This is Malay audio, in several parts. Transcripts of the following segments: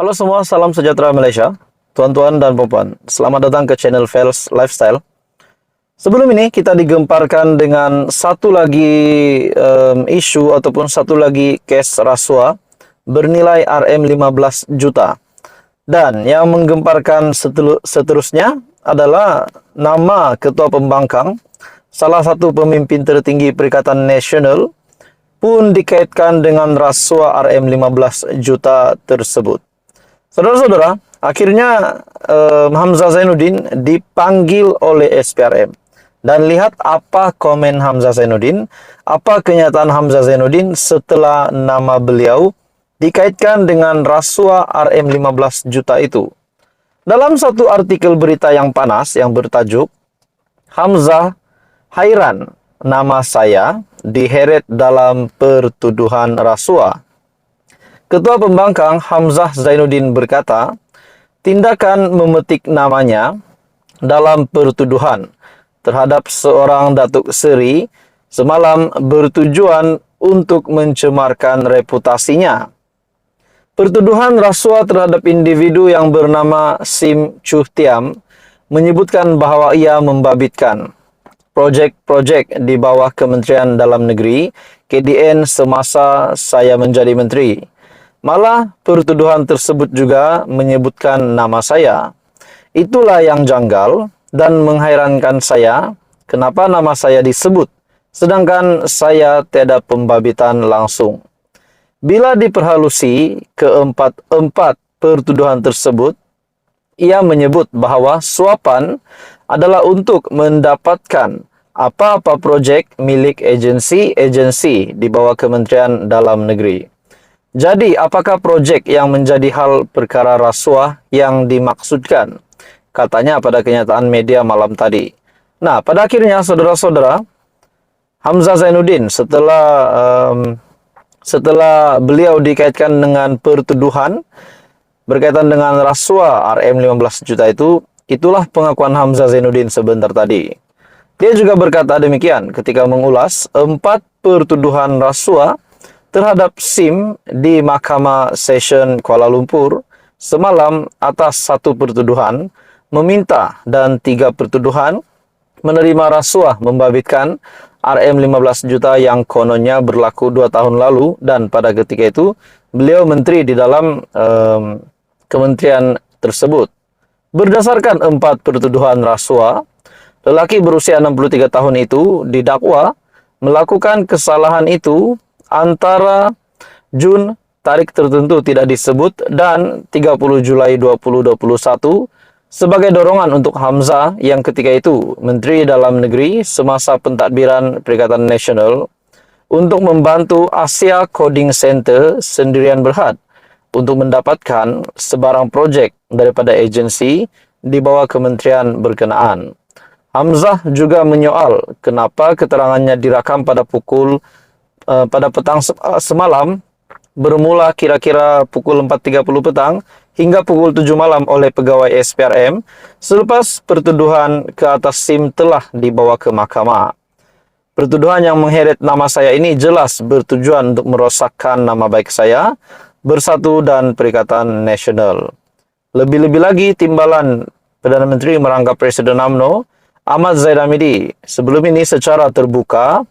Halo semua, salam sejahtera Malaysia. Tuan-tuan dan puan-puan, selamat datang ke channel Fels Lifestyle. Sebelum ini kita digemparkan dengan satu lagi isu ataupun satu lagi case rasuah bernilai RM15 juta. Dan yang menggemparkan seterusnya adalah nama Ketua Pembangkang, salah satu pemimpin tertinggi Perikatan Nasional, pun dikaitkan dengan rasuah RM15 juta tersebut. Saudara-saudara, akhirnya Hamzah Zainuddin dipanggil oleh SPRM. Dan lihat apa komen Hamzah Zainuddin, apa kenyataan Hamzah Zainuddin setelah nama beliau dikaitkan dengan rasuah RM15 juta itu. Dalam satu artikel berita yang panas yang bertajuk, Hamzah hairan, nama saya diheret dalam pertuduhan rasuah. Ketua Pembangkang Hamzah Zainuddin berkata, tindakan memetik namanya dalam pertuduhan terhadap seorang Datuk Seri semalam bertujuan untuk mencemarkan reputasinya. Pertuduhan rasuah terhadap individu yang bernama Sim Chuh Tiam menyebutkan bahawa ia membabitkan projek-projek di bawah Kementerian Dalam Negeri KDN semasa saya menjadi menteri. Malah pertuduhan tersebut juga menyebutkan nama saya. Itulah yang janggal dan menghairankan saya, kenapa nama saya disebut, sedangkan saya tiada pembabitan langsung. Bila diperhalusi keempat-empat pertuduhan tersebut, ia menyebut bahawa suapan adalah untuk mendapatkan apa-apa projek milik agensi-agensi di bawah Kementerian Dalam Negeri. Jadi, apakah projek yang menjadi hal perkara rasuah yang dimaksudkan? Katanya pada kenyataan media malam tadi. Nah, pada akhirnya saudara-saudara, Hamzah Zainuddin setelah beliau dikaitkan dengan pertuduhan berkaitan dengan rasuah RM15 juta itu, itulah pengakuan Hamzah Zainuddin sebentar tadi. Dia juga berkata demikian ketika mengulas 4 pertuduhan rasuah terhadap SIM di Mahkamah Session Kuala Lumpur semalam atas 1 pertuduhan meminta dan 3 pertuduhan menerima rasuah membabitkan RM15 juta yang kononnya berlaku 2 tahun lalu, dan pada ketika itu beliau menteri di dalam kementerian tersebut. Berdasarkan 4 pertuduhan rasuah, lelaki berusia 63 tahun itu didakwa melakukan kesalahan itu antara Jun, tarik tertentu tidak disebut, dan 30 Julai 2021 sebagai dorongan untuk Hamzah yang ketika itu Menteri Dalam Negeri semasa pentadbiran Perikatan Nasional untuk membantu Asia Coding Center Sendirian Berhad untuk mendapatkan sebarang projek daripada agensi di bawah kementerian berkenaan. Hamzah juga menyoal kenapa keterangannya direkam pada petang semalam bermula kira-kira pukul 4.30 petang hingga pukul 7 malam oleh pegawai SPRM selepas pertuduhan ke atas SIM telah dibawa ke mahkamah. Pertuduhan yang mengheret nama saya ini jelas bertujuan untuk merosakkan nama baik saya, Bersatu dan Perikatan Nasional. Lebih-lebih lagi, timbalan Perdana Menteri merangkap Presiden UMNO, Ahmad Zahid Hamidi, sebelum ini secara terbuka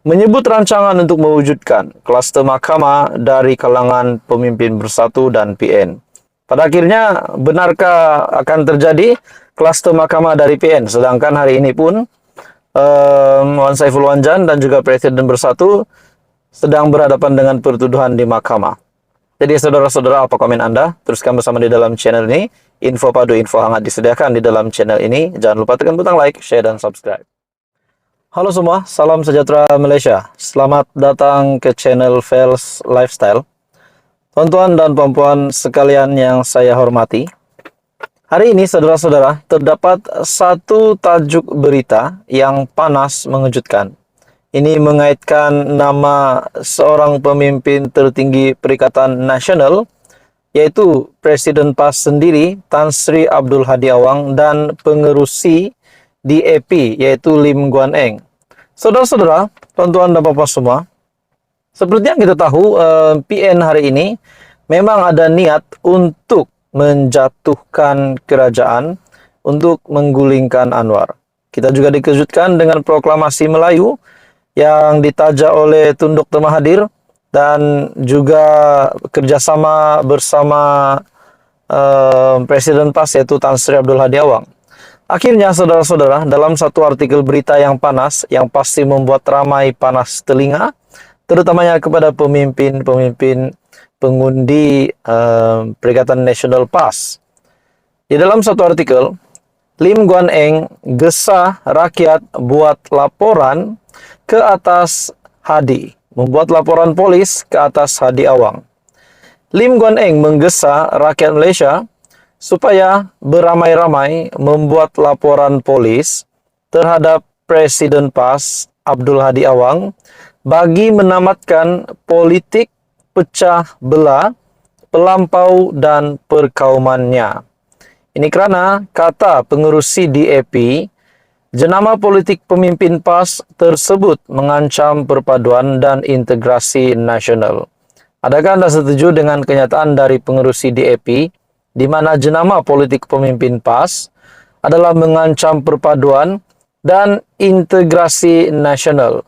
menyebut rancangan untuk mewujudkan kluster mahkamah dari kalangan pemimpin Bersatu dan PN. Pada akhirnya, benarkah akan terjadi kluster mahkamah dari PN? Sedangkan hari ini pun Wan Saiful Wanjan dan juga Presiden Bersatu sedang berhadapan dengan pertuduhan di mahkamah. Jadi saudara-saudara, apa komen Anda? Teruskan bersama di dalam channel ini. Info padu, info hangat disediakan di dalam channel ini. Jangan lupa tekan butang like, share, dan subscribe. Halo semua, salam sejahtera Malaysia. Selamat datang ke channel Fels Lifestyle. Tuan-tuan dan puan-puan sekalian yang saya hormati, hari ini saudara-saudara terdapat satu tajuk berita yang panas mengejutkan. Ini mengaitkan nama seorang pemimpin tertinggi Perikatan Nasional, yaitu Presiden PAS sendiri, Tan Sri Abdul Hadi Awang, dan pengerusi DAP, yaitu Lim Guan Eng. Saudara-saudara, tuan-tuan dan puan-puan semua, seperti yang kita tahu, PN hari ini memang ada niat untuk menjatuhkan kerajaan, untuk menggulingkan Anwar. Kita juga dikejutkan dengan proklamasi Melayu yang ditaja oleh Tun Dr. Mahathir dan juga kerjasama bersama Presiden PAS yaitu Tan Sri Abdul Hadi Awang. Akhirnya saudara-saudara, dalam satu artikel berita yang panas yang pasti membuat ramai panas telinga, terutamanya kepada pemimpin-pemimpin pengundi Perikatan Nasional PAS. Di dalam satu artikel, Lim Guan Eng gesa rakyat buat laporan ke atas Hadi, membuat laporan polis ke atas Hadi Awang. Lim Guan Eng menggesa rakyat Malaysia supaya beramai-ramai membuat laporan polis terhadap Presiden PAS Abdul Hadi Awang bagi menamatkan politik pecah belah, pelampau dan perkaumannya. Ini kerana kata pengurus CDAP, jenama politik pemimpin PAS tersebut mengancam perpaduan dan integrasi nasional. Adakah Anda setuju dengan kenyataan dari pengurus CDAP di mana jenama politik pemimpin PAS adalah mengancam perpaduan dan integrasi nasional?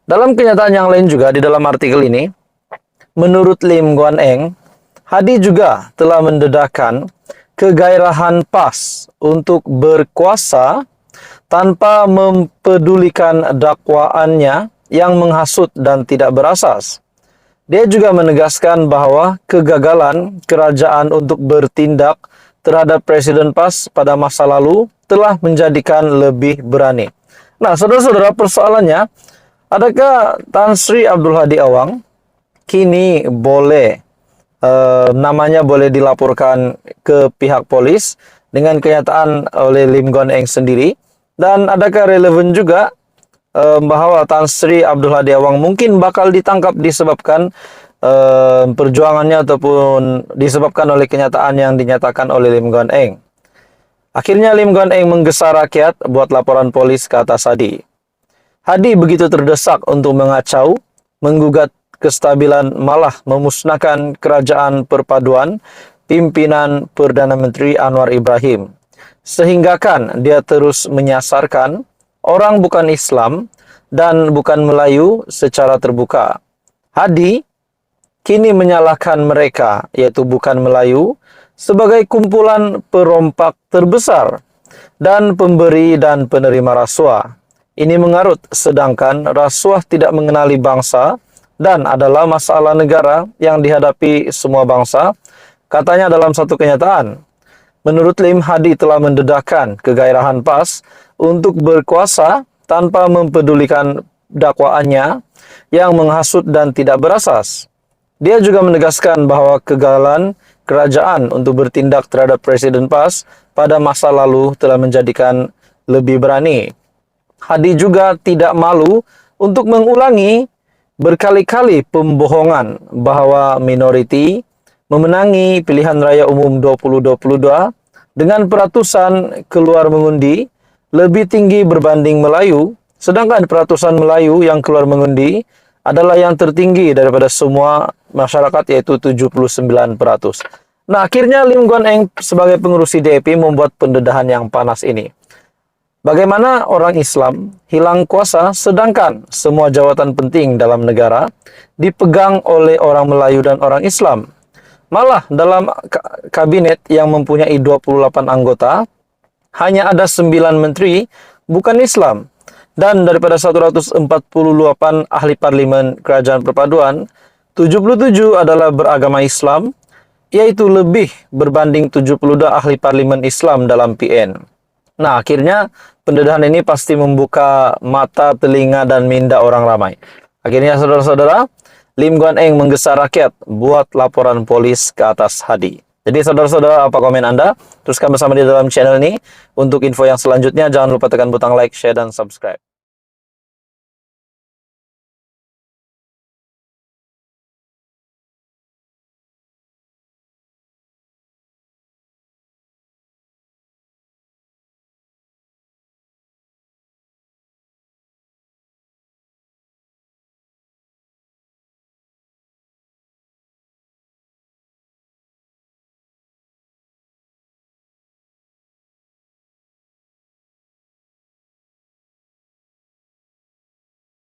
Dalam kenyataan yang lain juga di dalam artikel ini, menurut Lim Guan Eng, Hadi juga telah mendedahkan kegairahan PAS untuk berkuasa tanpa mempedulikan dakwaannya yang menghasut dan tidak berasas. Dia juga menegaskan bahwa kegagalan kerajaan untuk bertindak terhadap Presiden PAS pada masa lalu telah menjadikan lebih berani. Nah, saudara-saudara, persoalannya, adakah Tan Sri Abdul Hadi Awang kini boleh namanya boleh dilaporkan ke pihak polis dengan kenyataan oleh Lim Guan Eng sendiri? Dan adakah relevan juga bahwa Tan Sri Abdul Hadi Awang mungkin bakal ditangkap disebabkan perjuangannya ataupun disebabkan oleh kenyataan yang dinyatakan oleh Lim Guan Eng? Akhirnya Lim Guan Eng menggesa rakyat buat laporan polis ke atas Hadi. Hadi begitu terdesak untuk mengacau, menggugat kestabilan, malah memusnahkan kerajaan perpaduan pimpinan Perdana Menteri Anwar Ibrahim. Sehinggakan dia terus menyasarkan orang bukan Islam dan bukan Melayu secara terbuka. Hadi kini menyalahkan mereka, yaitu bukan Melayu, sebagai kumpulan perompak terbesar dan pemberi dan penerima rasuah. Ini mengarut, sedangkan rasuah tidak mengenali bangsa dan adalah masalah negara yang dihadapi semua bangsa. Katanya dalam satu kenyataan, menurut Lim, Hadi telah mendedahkan kegairahan PAS untuk berkuasa tanpa mempedulikan dakwaannya yang menghasut dan tidak berasas. Dia juga menegaskan bahwa kegagalan kerajaan untuk bertindak terhadap Presiden PAS pada masa lalu telah menjadikan lebih berani. Hadi juga tidak malu untuk mengulangi berkali-kali pembohongan bahwa minoriti memenangi pilihan raya umum 2022 dengan peratusan keluar mengundi lebih tinggi berbanding Melayu, sedangkan peratusan Melayu yang keluar mengundi adalah yang tertinggi daripada semua masyarakat, yaitu 79%. Nah, akhirnya Lim Guan Eng sebagai pengurus CDAP membuat pendedahan yang panas ini. Bagaimana orang Islam hilang kuasa sedangkan semua jawatan penting dalam negara dipegang oleh orang Melayu dan orang Islam? Malah dalam kabinet yang mempunyai 28 anggota, hanya ada 9 menteri bukan Islam. Dan daripada 148 ahli parlimen kerajaan perpaduan, 77 adalah beragama Islam, yaitu lebih berbanding 72 ahli parlimen Islam dalam PN. Nah, akhirnya pendedahan ini pasti membuka mata, telinga, dan minda orang ramai. Akhirnya saudara-saudara, Lim Guan Eng menggesa rakyat buat laporan polis ke atas Hadi. Jadi saudara-saudara, apa komen Anda? Teruskan bersama di dalam channel ini. Untuk info yang selanjutnya, jangan lupa tekan butang like, share, dan subscribe.